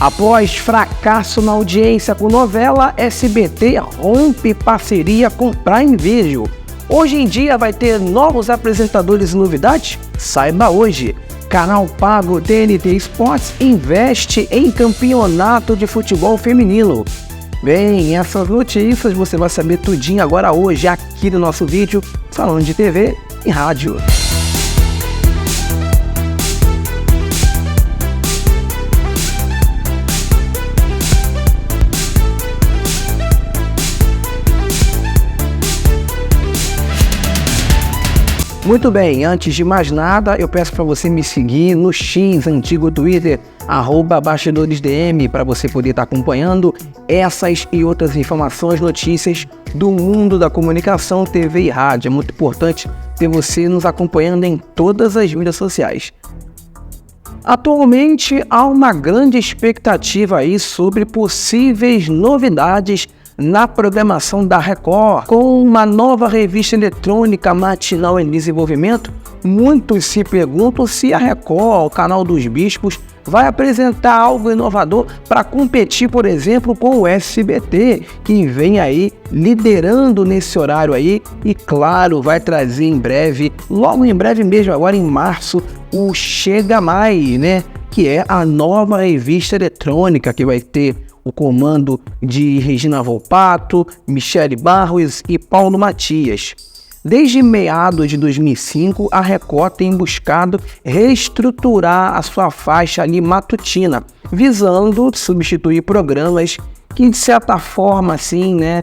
Após fracasso na audiência com novela, SBT rompe parceria com Prime Video. Hoje em dia vai ter novos apresentadores e novidades? Saiba hoje. Canal pago TNT Sports investe em campeonato de futebol feminino. Bem, essas notícias você vai saber tudinho agora hoje aqui no nosso vídeo falando de TV e rádio. Muito bem, antes de mais nada, eu peço para você me seguir no X, antigo Twitter, @BastidoresDM, para você poder estar acompanhando essas e outras informações, notícias do mundo da comunicação, TV e rádio. É muito importante ter você nos acompanhando em todas as mídias sociais. Atualmente, há uma grande expectativa aí sobre possíveis novidades na programação da Record. Com uma nova revista eletrônica matinal em desenvolvimento, muitos se perguntam se a Record, o canal dos bispos, vai apresentar algo inovador para competir, por exemplo, com o SBT, que vem aí liderando nesse horário aí e, claro, vai trazer em breve, logo em breve mesmo, agora em março, o Chega Mais, né? Que é a nova revista eletrônica que vai ter o comando de Regina Volpato, Michele Barros e Paulo Matias. Desde meados de 2005, a Record tem buscado reestruturar a sua faixa ali matutina, visando substituir programas que, de certa forma, assim, né,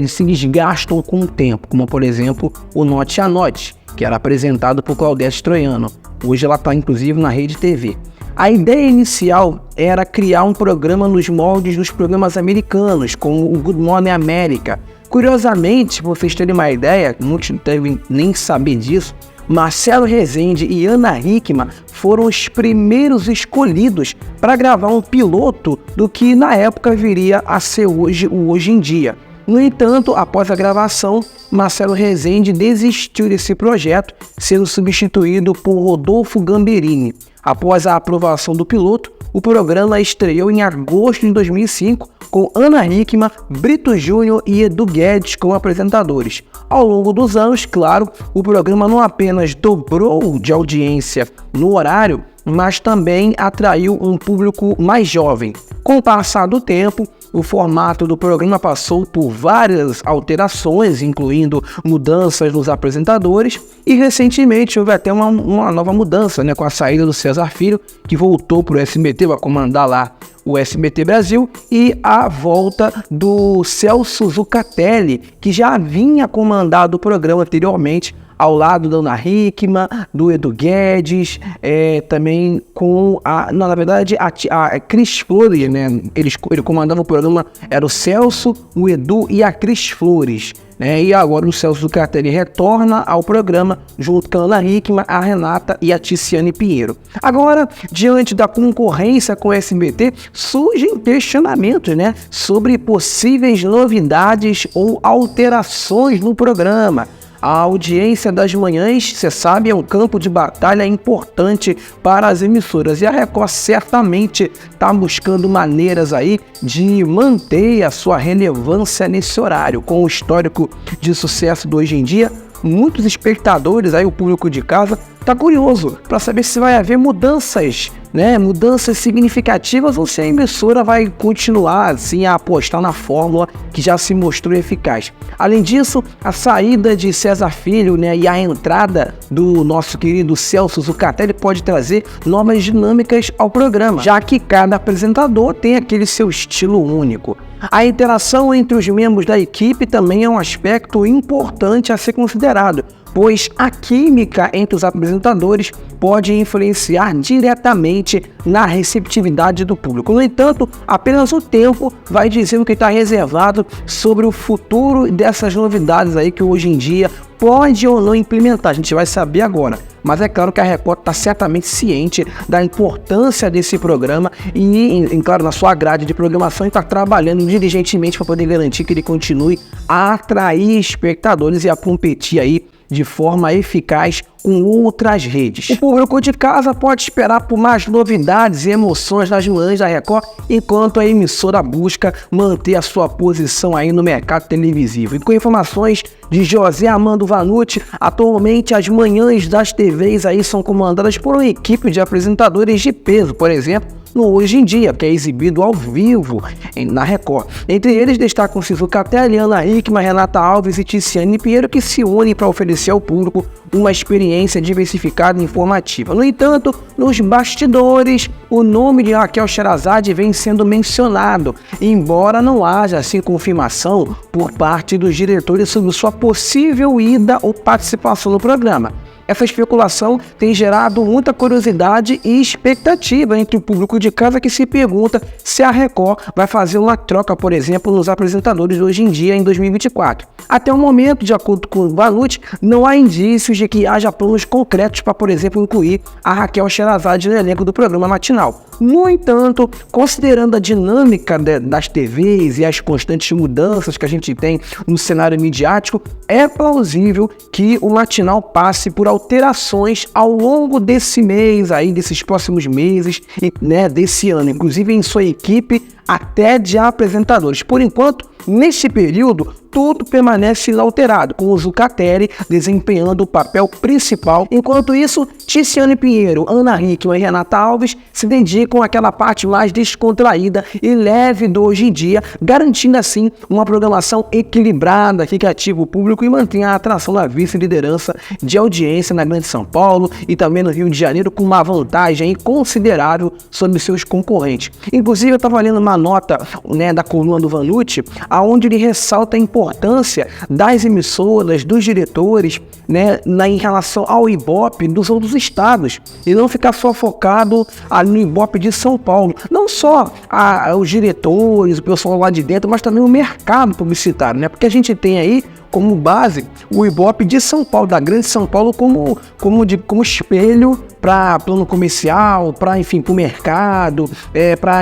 se desgastam com o tempo, como, por exemplo, o Note a Note, que era apresentado por Claudete Troiano. Hoje ela está, inclusive, na Rede TV. A ideia inicial era criar um programa nos moldes dos programas americanos, como o Good Morning America. Curiosamente, pra vocês terem uma ideia, muitos não devem nem saber disso, Marcelo Rezende e Ana Hickman foram os primeiros escolhidos para gravar um piloto do que na época viria a ser hoje o Hoje em Dia. No entanto, após a gravação, Marcelo Rezende desistiu desse projeto, sendo substituído por Rodolfo Gamberini. Após a aprovação do piloto, o programa estreou em agosto de 2005, com Ana Hickman, Brito Júnior e Edu Guedes como apresentadores. Ao longo dos anos, claro, o programa não apenas dobrou de audiência no horário, mas também atraiu um público mais jovem. Com o passar do tempo, o formato do programa passou por várias alterações, incluindo mudanças nos apresentadores, e recentemente houve até uma nova mudança, né, com a saída do César Filho, que voltou para o SBT, vai comandar lá o SBT Brasil, e a volta do Celso Zucatelli, que já vinha comandado o programa anteriormente, ao lado da Ana Hickman, do Edu Guedes, também com na verdade, a Cris Flores, né? Ele comandava o programa, era o Celso, o Edu e a Cris Flores, né? E agora o Celso Zucatelli retorna ao programa junto com a Ana Hickman, a Renata e a Ticiane Pinheiro. Agora, diante da concorrência com o SBT, surgem questionamentos, né, sobre possíveis novidades ou alterações no programa. A audiência das manhãs, você sabe, é um campo de batalha importante para as emissoras, e a Record certamente está buscando maneiras aí de manter a sua relevância nesse horário. Com o histórico de sucesso do Hoje em Dia, muitos espectadores, aí o público de casa, está curioso para saber se vai haver mudanças, né? Mudanças significativas, ou se a emissora vai continuar assim a apostar na fórmula que já se mostrou eficaz. Além disso, a saída de César Filho, né, e a entrada do nosso querido Celso Zucatelli pode trazer novas dinâmicas ao programa, já que cada apresentador tem aquele seu estilo único. A interação entre os membros da equipe também é um aspecto importante a ser considerado, pois a química entre os apresentadores pode influenciar diretamente na receptividade do público. No entanto, apenas o tempo vai dizer o que está reservado sobre o futuro dessas novidades aí que Hoje em Dia pode ou não implementar. A gente vai saber agora. Mas é claro que a Record está certamente ciente da importância desse programa e, claro, na sua grade de programação, está trabalhando diligentemente para poder garantir que ele continue a atrair espectadores e a competir aí de forma eficaz com outras redes. O público de casa pode esperar por mais novidades e emoções nas manhãs da Record, enquanto a emissora busca manter a sua posição aí no mercado televisivo. E com informações de José Armando Vanucci, atualmente as manhãs das TVs aí são comandadas por uma equipe de apresentadores de peso, por exemplo, no Hoje em Dia, que é exibido ao vivo na Record. Entre eles destacam-se Zucatelli, Ana Hickman, Renata Alves e Tiziane Pinheiro, que se unem para oferecer ao público uma experiência diversificada e informativa. No entanto, nos bastidores, o nome de Raquel Sherazade vem sendo mencionado, embora não haja assim confirmação por parte dos diretores sobre sua possível ida ou participação no programa. Essa especulação tem gerado muita curiosidade e expectativa entre o público de casa, que se pergunta se a Record vai fazer uma troca, por exemplo, nos apresentadores Hoje em Dia em 2024. Até o momento, de acordo com o Vanucci, não há indícios de que haja planos concretos para, por exemplo, incluir a Raquel Sherazade no elenco do programa matinal. No entanto, considerando a dinâmica das TVs e as constantes mudanças que a gente tem no cenário midiático, é plausível que o matinal passe por alterações ao longo desse mês, aí, desses próximos meses, né, desse ano, inclusive em sua equipe até de apresentadores. Por enquanto, nesse período, tudo permanece inalterado, com o Zucatelli desempenhando o papel principal. Enquanto isso, Tiziane Pinheiro, Ana Hickman e Renata Alves se dedicam àquela parte mais descontraída e leve do Hoje em Dia, garantindo assim uma programação equilibrada que cativa o público e mantém a atração da vice-liderança de audiência na Grande São Paulo e também no Rio de Janeiro, com uma vantagem considerável sobre seus concorrentes. Inclusive, eu estava lendo uma nota, né, da coluna do Vanucci, onde ele ressalta a importância das emissoras, dos diretores, né, em relação ao Ibope dos outros estados, e não ficar só focado ali no Ibope de São Paulo. Não só os diretores, o pessoal lá de dentro, mas também o mercado publicitário, né? Porque a gente tem aí como base o Ibope de São Paulo, da Grande São Paulo, como espelho para plano comercial, para, enfim, para o mercado, para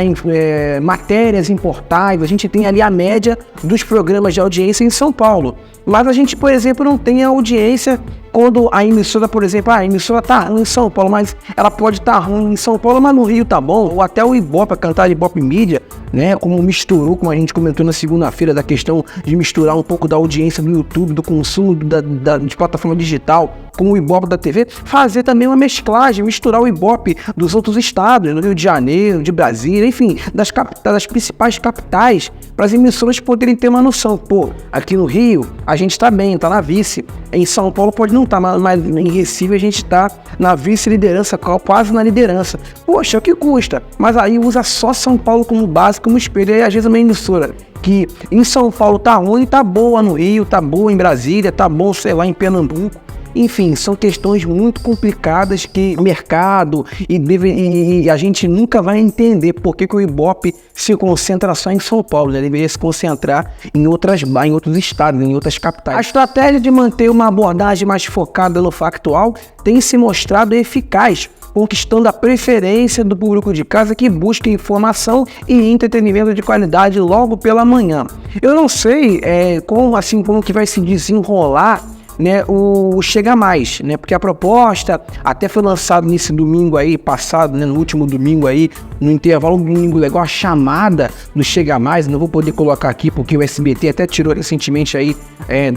matérias importáveis. A gente tem ali a média dos programas de audiência em São Paulo. Mas a gente, por exemplo, não tem a audiência quando a emissora, por exemplo, a emissora tá ruim em São Paulo, mas ela pode estar ruim em São Paulo, mas no Rio tá bom. Ou até o Ibope, a cantar Ibope Mídia, né, como misturou, como a gente comentou na segunda-feira, da questão de misturar um pouco da audiência do YouTube, do consumo de plataforma digital, com o Ibope da TV, fazer também uma mesclagem, misturar o Ibope dos outros estados, no Rio de Janeiro, de Brasília, enfim, das principais capitais, para as emissoras poderem ter uma noção. Pô, aqui no Rio a gente tá bem, tá na vice. Em São Paulo pode não estar, mas em Recife a gente tá na vice-liderança, quase na liderança. Poxa, o que custa? Mas aí usa só São Paulo como base, como espelho. E às vezes uma emissora que em São Paulo tá ruim, tá boa no Rio, tá boa em Brasília, tá bom, sei lá, em Pernambuco. Enfim, são questões muito complicadas que o mercado e a gente nunca vai entender por que o Ibope se concentra só em São Paulo, né? Deveria se concentrar em outros estados, em outras capitais. A estratégia de manter uma abordagem mais focada no factual tem se mostrado eficaz, conquistando a preferência do público de casa, que busca informação e entretenimento de qualidade logo pela manhã. Eu não sei como que vai se desenrolar, né, o Chega Mais, né, porque a proposta até foi lançada nesse domingo aí passado, né, no último domingo aí, no intervalo do domingo legal, a chamada do Chega Mais. Não vou poder colocar aqui porque o SBT até tirou recentemente aí,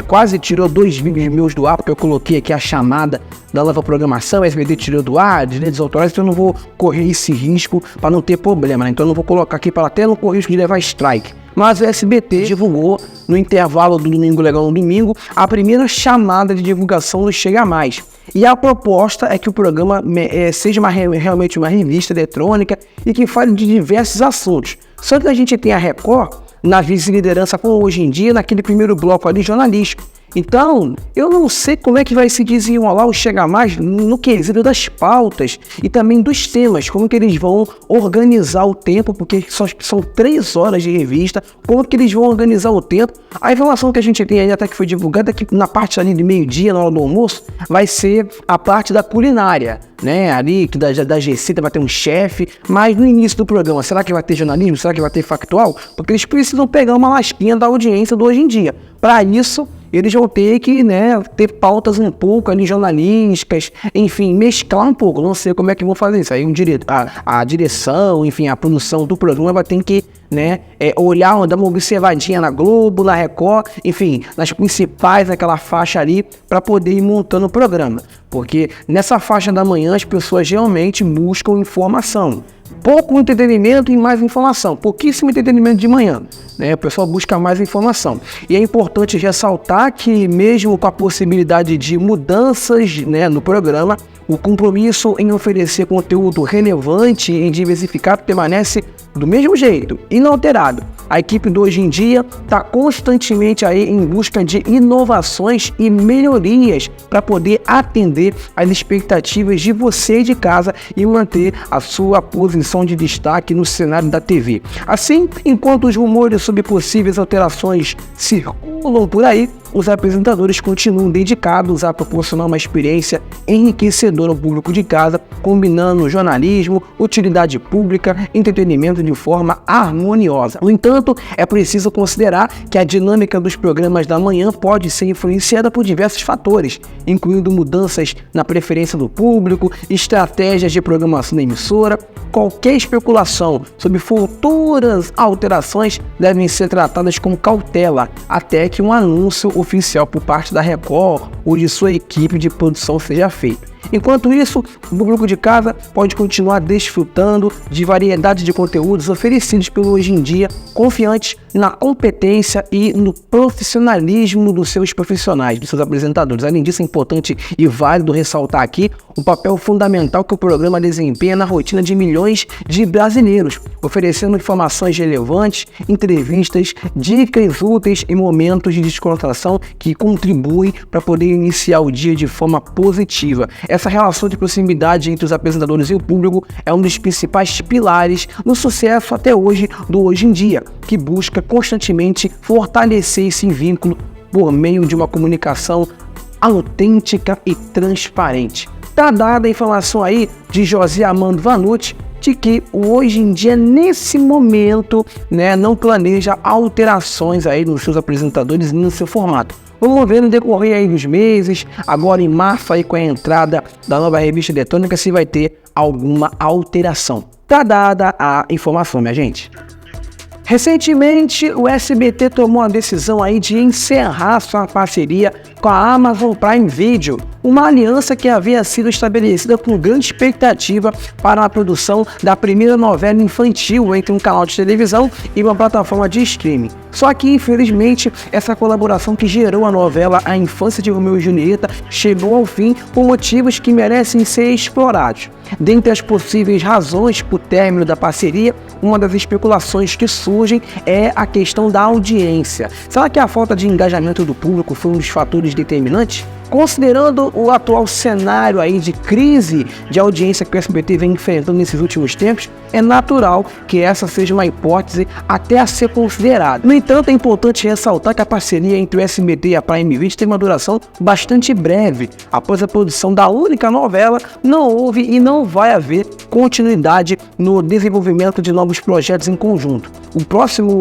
quase tirou 2 vídeos meus do ar, porque eu coloquei aqui a chamada da nova programação, o SBT tirou do ar, direitos autorais, então eu não vou correr esse risco para não ter problema, né? Então eu não vou colocar aqui para até não correr risco de levar strike. Mas o SBT divulgou no intervalo do Domingo Legal no domingo a primeira chamada de divulgação do Chega Mais. E a proposta é que o programa seja realmente uma revista eletrônica e que fale de diversos assuntos. Só que a gente tem a Record na vice-liderança, como Hoje em Dia, naquele primeiro bloco ali jornalístico. Então, eu não sei como é que vai se desenrolar o Chega Mais no quesito das pautas e também dos temas, como que eles vão organizar o tempo, porque são 3 horas de revista, como que eles vão organizar o tempo. A informação que a gente tem aí, até que foi divulgada, é que na parte ali de meio-dia, na hora do almoço, vai ser a parte da culinária, né, ali, que da receita vai ter um chefe, mas no início do programa, será que vai ter jornalismo? Será que vai ter factual? Porque eles precisam pegar uma lasquinha da audiência do Hoje em Dia. Para isso, eles vão ter que, né, ter pautas um pouco ali jornalísticas, enfim, mesclar um pouco. Não sei como é que vão fazer isso. Aí a direção, enfim, a produção do programa vai ter que, né, olhar, dar uma observadinha na Globo, na Record, enfim, nas principais, naquela faixa ali, para poder ir montando o programa. Porque nessa faixa da manhã as pessoas realmente buscam informação. Pouco entretenimento e mais informação. Pouquíssimo entretenimento de manhã, né? O pessoal busca mais informação. E é importante ressaltar que mesmo com a possibilidade de mudanças, né, no programa, o compromisso em oferecer conteúdo relevante e diversificado permanece do mesmo jeito, inalterado. A equipe do Hoje em Dia está constantemente aí em busca de inovações e melhorias para poder atender às expectativas de você de casa e manter a sua posição de destaque no cenário da TV. Assim, enquanto os rumores sobre possíveis alterações circulam por aí, os apresentadores continuam dedicados a proporcionar uma experiência enriquecedora ao público de casa, combinando jornalismo, utilidade pública, entretenimento de forma harmoniosa. No entanto, é preciso considerar que a dinâmica dos programas da manhã pode ser influenciada por diversos fatores, incluindo mudanças na preferência do público, estratégias de programação da emissora. Qualquer especulação sobre futuras alterações devem ser tratadas com cautela, até que um anúncio oficial por parte da Record ou de sua equipe de produção seja feito. Enquanto isso, o público de casa pode continuar desfrutando de variedade de conteúdos oferecidos pelo Hoje em Dia, confiantes na competência e no profissionalismo dos seus profissionais, dos seus apresentadores. Além disso, é importante e válido ressaltar aqui o papel fundamental que o programa desempenha na rotina de milhões de brasileiros, oferecendo informações relevantes, entrevistas, dicas úteis e momentos de descontração que contribuem para poder iniciar o dia de forma positiva. Essa relação de proximidade entre os apresentadores e o público é um dos principais pilares no sucesso até hoje do Hoje em Dia, que busca constantemente fortalecer esse vínculo por meio de uma comunicação autêntica e transparente. Tá dada a informação aí de José Armando Vanucci de que o Hoje em Dia, nesse momento, né, não planeja alterações aí nos seus apresentadores e no seu formato. Vamos ver no decorrer aí dos meses, agora em março aí com a entrada da nova revista eletrônica, se vai ter alguma alteração. Tá dada a informação, minha gente. Recentemente, o SBT tomou a decisão aí de encerrar sua parceria com a Amazon Prime Video, uma aliança que havia sido estabelecida com grande expectativa para a produção da primeira novela infantil entre um canal de televisão e uma plataforma de streaming. Só que, infelizmente, essa colaboração que gerou a novela A Infância de Romeu e Julieta chegou ao fim por motivos que merecem ser explorados. Dentre as possíveis razões para o término da parceria, uma das especulações que surgem é a questão da audiência. Será que a falta de engajamento do público foi um dos fatores determinantes? Considerando o atual cenário aí de crise de audiência que o SBT vem enfrentando nesses últimos tempos, é natural que essa seja uma hipótese até a ser considerada. No entanto, é importante ressaltar que a parceria entre o SBT e a Prime Video tem uma duração bastante breve. Após a produção da única novela, não houve e não vai haver continuidade no desenvolvimento de novos projetos em conjunto.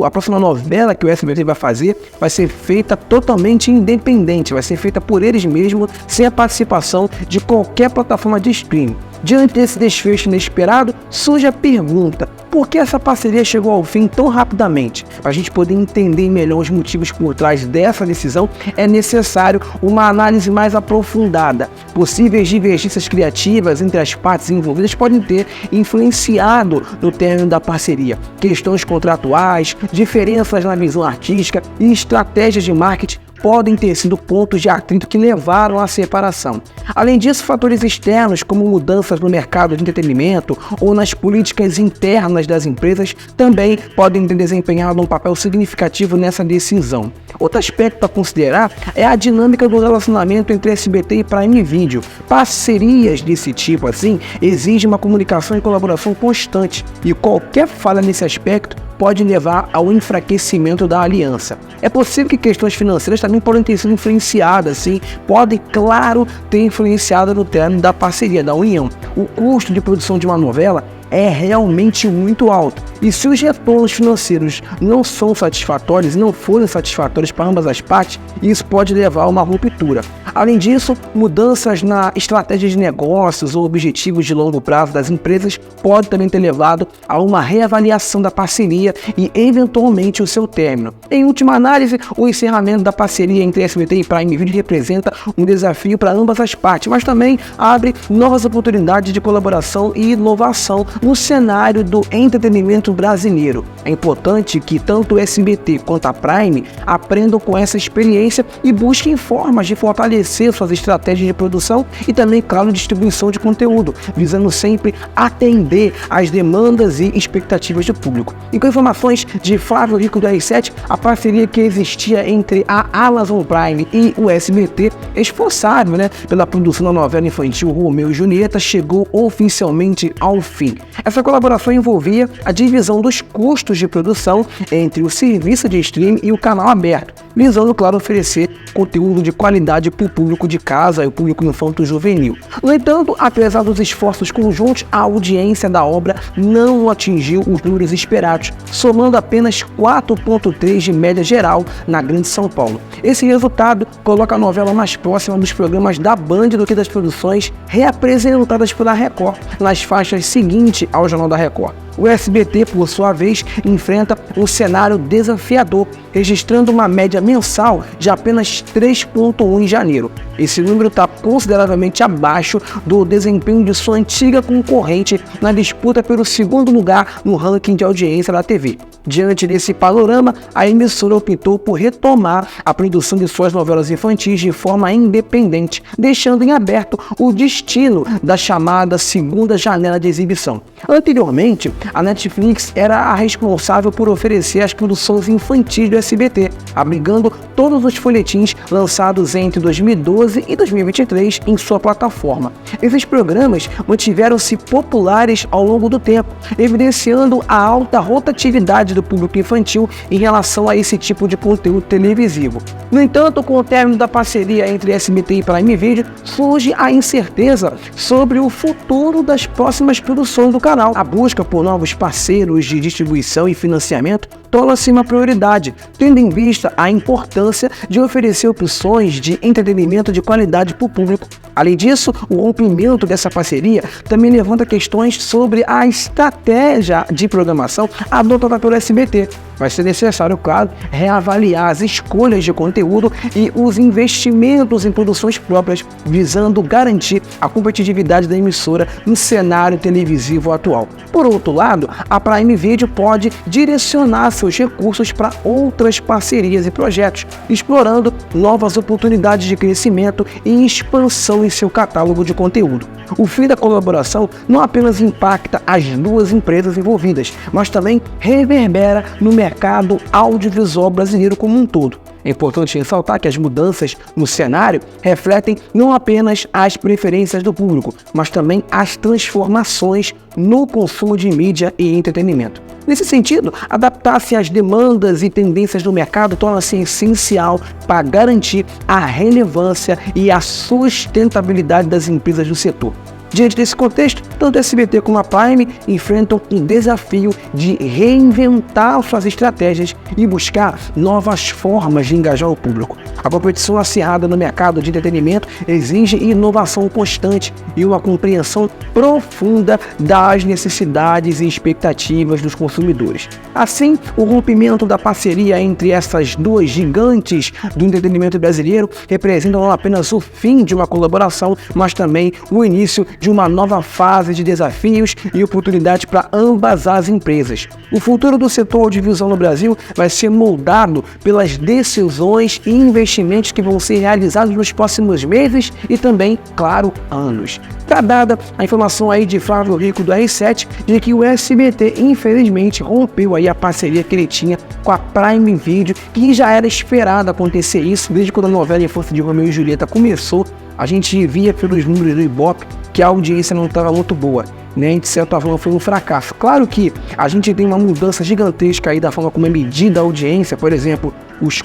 A próxima novela que o SBT vai fazer vai ser feita totalmente independente, vai ser feita por eles mesmos, sem a participação de qualquer plataforma de streaming. Diante desse desfecho inesperado, surge a pergunta: por que essa parceria chegou ao fim tão rapidamente? Para a gente poder entender melhor os motivos por trás dessa decisão, é necessário uma análise mais aprofundada. Possíveis divergências criativas entre as partes envolvidas podem ter influenciado no término da parceria. Questões contratuais, diferenças na visão artística e estratégias de marketing podem ter sido pontos de atrito que levaram à separação. Além disso, fatores externos, como mudanças no mercado de entretenimento ou nas políticas internas das empresas, também podem ter desempenhado um papel significativo nessa decisão. Outro aspecto a considerar é a dinâmica do relacionamento entre SBT e Prime Video. Parcerias desse tipo, assim, exigem uma comunicação e colaboração constante, e qualquer falha nesse aspecto pode levar ao enfraquecimento da aliança. É possível que questões financeiras também podem ter sido influenciadas, sim, podem, claro, ter influenciado no término da parceria, da união. O custo de produção de uma novela é realmente muito alto. E se os retornos financeiros não são satisfatórios, não forem satisfatórios para ambas as partes, isso pode levar a uma ruptura. Além disso, mudanças na estratégia de negócios ou objetivos de longo prazo das empresas pode também ter levado a uma reavaliação da parceria e, eventualmente, o seu término. Em última análise, o encerramento da parceria entre SBT e Prime Video representa um desafio para ambas as partes, mas também abre novas oportunidades de colaboração e inovação no cenário do entretenimento brasileiro. É importante que tanto o SBT quanto a Prime aprendam com essa experiência e busquem formas de fortalecer suas estratégias de produção e também, claro, distribuição de conteúdo, visando sempre atender às demandas e expectativas do público. E com informações de Flávio Rico do R7, a parceria que existia entre a Amazon Prime e o SBT, esforçado, pela produção da novela infantil Romeu e Julieta, chegou oficialmente ao fim. Essa colaboração envolvia a divisão dos custos de produção entre o serviço de streaming e o canal aberto, visando, claro, oferecer conteúdo de qualidade para o público de casa e o público infanto-juvenil. No entanto, apesar dos esforços conjuntos, a audiência da obra não atingiu os números esperados, somando apenas 4,3 de média geral na Grande São Paulo. Esse resultado coloca a novela mais próxima dos programas da Band do que das produções reapresentadas pela Record nas faixas seguintes ao Jornal da Record. O SBT, por sua vez, enfrenta um cenário desafiador, registrando uma média mensal de apenas 3,1 em janeiro. Esse número está consideravelmente abaixo do desempenho de sua antiga concorrente na disputa pelo segundo lugar no ranking de audiência da TV. Diante desse panorama, a emissora optou por retomar a produção de suas novelas infantis de forma independente, deixando em aberto o destino da chamada segunda janela de exibição. Anteriormente, a Netflix era a responsável por oferecer as produções infantis do SBT, abrigando todos os folhetins lançados entre 2012 e 2023 em sua plataforma. Esses programas mantiveram-se populares ao longo do tempo, evidenciando a alta rotatividade do público infantil em relação a esse tipo de conteúdo televisivo. No entanto, com o término da parceria entre SBT e Prime Video, surge a incerteza sobre o futuro das próximas produções do canal. A busca por novos parceiros de distribuição e financiamento torna-se uma prioridade, tendo em vista a importância de oferecer opções de entretenimento de qualidade para o público. Além disso, o rompimento dessa parceria também levanta questões sobre a estratégia de programação adotada pelo SBT. Vai ser necessário, claro, reavaliar as escolhas de conteúdo e os investimentos em produções próprias, visando garantir a competitividade da emissora no cenário televisivo atual. Por outro lado, a Prime Video pode direcionar seus recursos para outras parcerias e projetos, explorando novas oportunidades de crescimento e expansão em seu catálogo de conteúdo. O fim da colaboração não apenas impacta as duas empresas envolvidas, mas também reverbera no mercado audiovisual brasileiro como um todo. É importante ressaltar que as mudanças no cenário refletem não apenas as preferências do público, mas também as transformações no consumo de mídia e entretenimento. Nesse sentido, adaptar-se às demandas e tendências do mercado torna-se essencial para garantir a relevância e a sustentabilidade das empresas do setor. Diante desse contexto, tanto a SBT como a Prime enfrentam um desafio de reinventar suas estratégias e buscar novas formas de engajar o público. A competição acirrada no mercado de entretenimento exige inovação constante e uma compreensão profunda das necessidades e expectativas dos consumidores. Assim, o rompimento da parceria entre essas duas gigantes do entretenimento brasileiro representa não apenas o fim de uma colaboração, mas também o início de uma nova fase de desafios e oportunidades para ambas as empresas. O futuro do setor audiovisual no Brasil vai ser moldado pelas decisões e investimentos que vão ser realizados nos próximos meses e também, claro, anos. Tá dada a informação aí de Flávio Rico do R7 de que o SBT infelizmente rompeu aí a parceria que ele tinha com a Prime Video, que já era esperado acontecer isso desde quando a novela Infância de Romeu e Julieta começou. A gente via pelos números do Ibope que a audiência não estava muito boa, né? De certa forma foi um fracasso. Claro que a gente tem uma mudança gigantesca aí da forma como é medida a audiência, por exemplo, os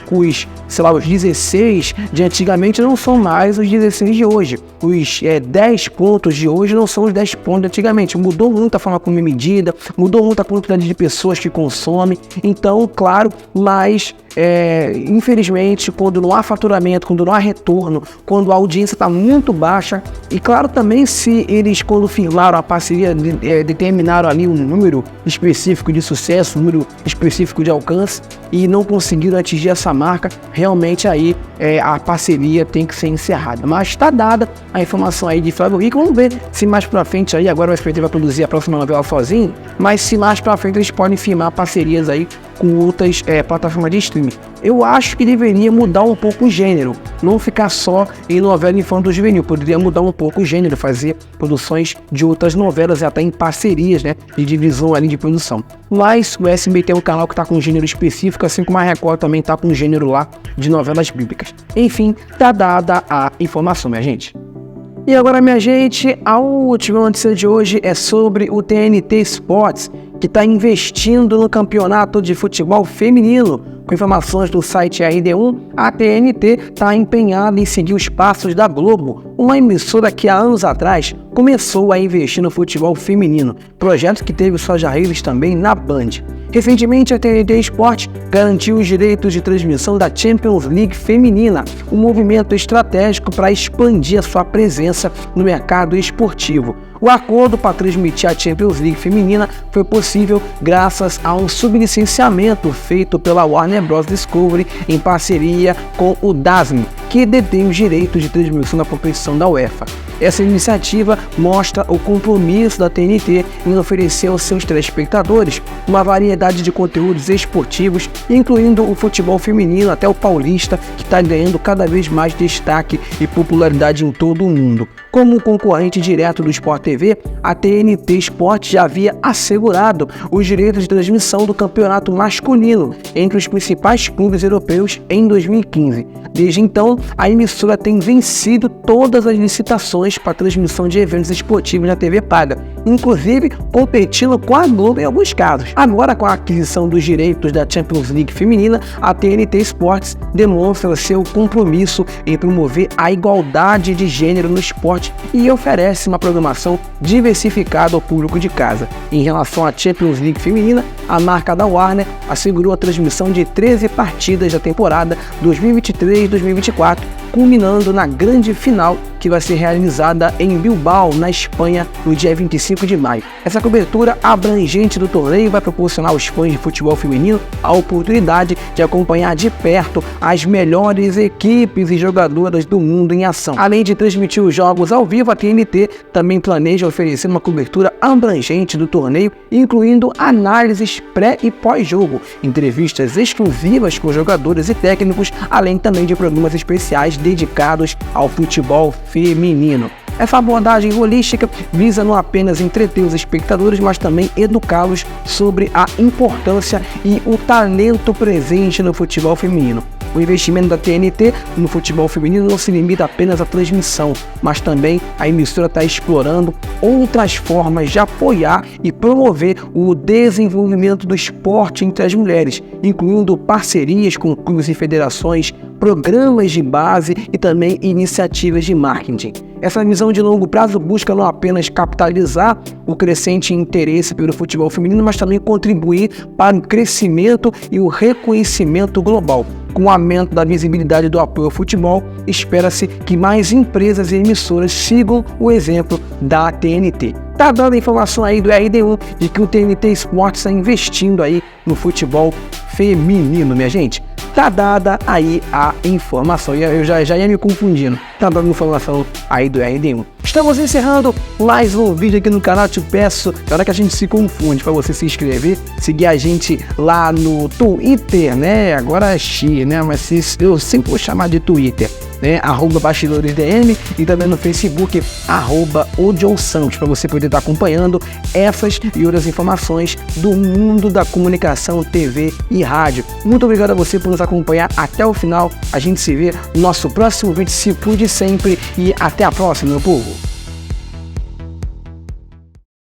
16 de antigamente não são mais os 16 de hoje. Os 10 pontos de hoje não são os 10 pontos de antigamente. Mudou muito a forma como é medida, mudou muito a quantidade de pessoas que consomem. Então, claro, mas infelizmente, quando não há faturamento, quando não há retorno, quando a audiência está muito baixa, e claro também se eles, quando firmaram a parceria, determinaram ali um número específico de sucesso, um número específico de alcance, e não conseguiram atingir essa marca, realmente aí a parceria tem que ser encerrada. Mas está dada a informação aí de Flávio Rico. Vamos ver se mais pra frente aí, agora o SBT vai produzir a próxima novela sozinho, mas se mais pra frente eles podem firmar parcerias aí com outras plataformas de streaming. Eu acho que deveria mudar um pouco o gênero, não ficar só em novela infanto-juvenil, poderia mudar um pouco o gênero, fazer produções de outras novelas, até em parcerias, né, de divisão ali de produção. Mas o SBT é um canal que está com um gênero específico, assim como a Record também está com um gênero lá de novelas bíblicas. Enfim, tá dada a informação, minha gente. E agora, minha gente, a última notícia de hoje é sobre o TNT Sports, que está investindo no campeonato de futebol feminino. Com informações do site RD1, a TNT está empenhada em seguir os passos da Globo, uma emissora que há anos atrás começou a investir no futebol feminino, projeto que teve suas raízes também na Band. Recentemente, a TNT Sport garantiu os direitos de transmissão da Champions League feminina, um movimento estratégico para expandir a sua presença no mercado esportivo. O acordo para transmitir a Champions League feminina foi possível graças a um sublicenciamento feito pela Warner Bros. Discovery em parceria com o DAZN, que detém os direitos de transmissão da competição da UEFA. Essa iniciativa mostra o compromisso da TNT em oferecer aos seus telespectadores uma variedade de conteúdos esportivos, incluindo o futebol feminino até o paulista, que está ganhando cada vez mais destaque e popularidade em todo o mundo. Como um concorrente direto do Sport TV, a TNT Sport já havia assegurado os direitos de transmissão do campeonato masculino entre os principais clubes europeus em 2015. Desde então, a emissora tem vencido todas as licitações para transmissão de eventos esportivos na TV paga, inclusive competindo com a Globo em alguns casos. Agora, com a aquisição dos direitos da Champions League feminina, a TNT Sports demonstra seu compromisso em promover a igualdade de gênero no esporte e oferece uma programação diversificada ao público de casa. Em relação à Champions League feminina, a marca da Warner assegurou a transmissão de 13 partidas da temporada 2023-2024, culminando na grande final que vai ser realizada em Bilbao, na Espanha, no dia 25 de maio. Essa cobertura abrangente do torneio vai proporcionar aos fãs de futebol feminino a oportunidade de acompanhar de perto as melhores equipes e jogadoras do mundo em ação. Além de transmitir os jogos ao vivo, a TNT também planeja oferecer uma cobertura abrangente do torneio, incluindo análises pré e pós-jogo, entrevistas exclusivas com jogadores e técnicos, além também de programas especiais dedicados ao futebol feminino. Essa abordagem holística visa não apenas entreter os espectadores, mas também educá-los sobre a importância e o talento presente no futebol feminino. O investimento da TNT no futebol feminino não se limita apenas à transmissão, mas também a emissora está explorando outras formas de apoiar e promover o desenvolvimento do esporte entre as mulheres, incluindo parcerias com clubes e federações, programas de base e também iniciativas de marketing. Essa visão de longo prazo busca não apenas capitalizar o crescente interesse pelo futebol feminino, mas também contribuir para o crescimento e o reconhecimento global. Com o aumento da visibilidade do apoio ao futebol, espera-se que mais empresas e emissoras sigam o exemplo da TNT. Tá dando a informação aí do RD1 de que o TNT Sports está investindo aí no futebol feminino, minha gente. Tá dada aí a informação. Eu já ia me confundindo. Tá dando informação aí do RD1. Estamos encerrando mais um vídeo aqui no canal. Te peço, na hora que a gente se confunde, para você se inscrever, seguir a gente lá no Twitter, né? Agora é X, né? Mas eu sempre vou chamar de Twitter, né? @BastidorosDM, e também no Facebook, @OJohnSantos, para você poder estar acompanhando essas e outras informações do mundo da comunicação, TV e rádio. Muito obrigado a você por nos acompanhar até o final. A gente se vê no nosso próximo vídeo. Se cuide sempre e até a próxima, meu povo.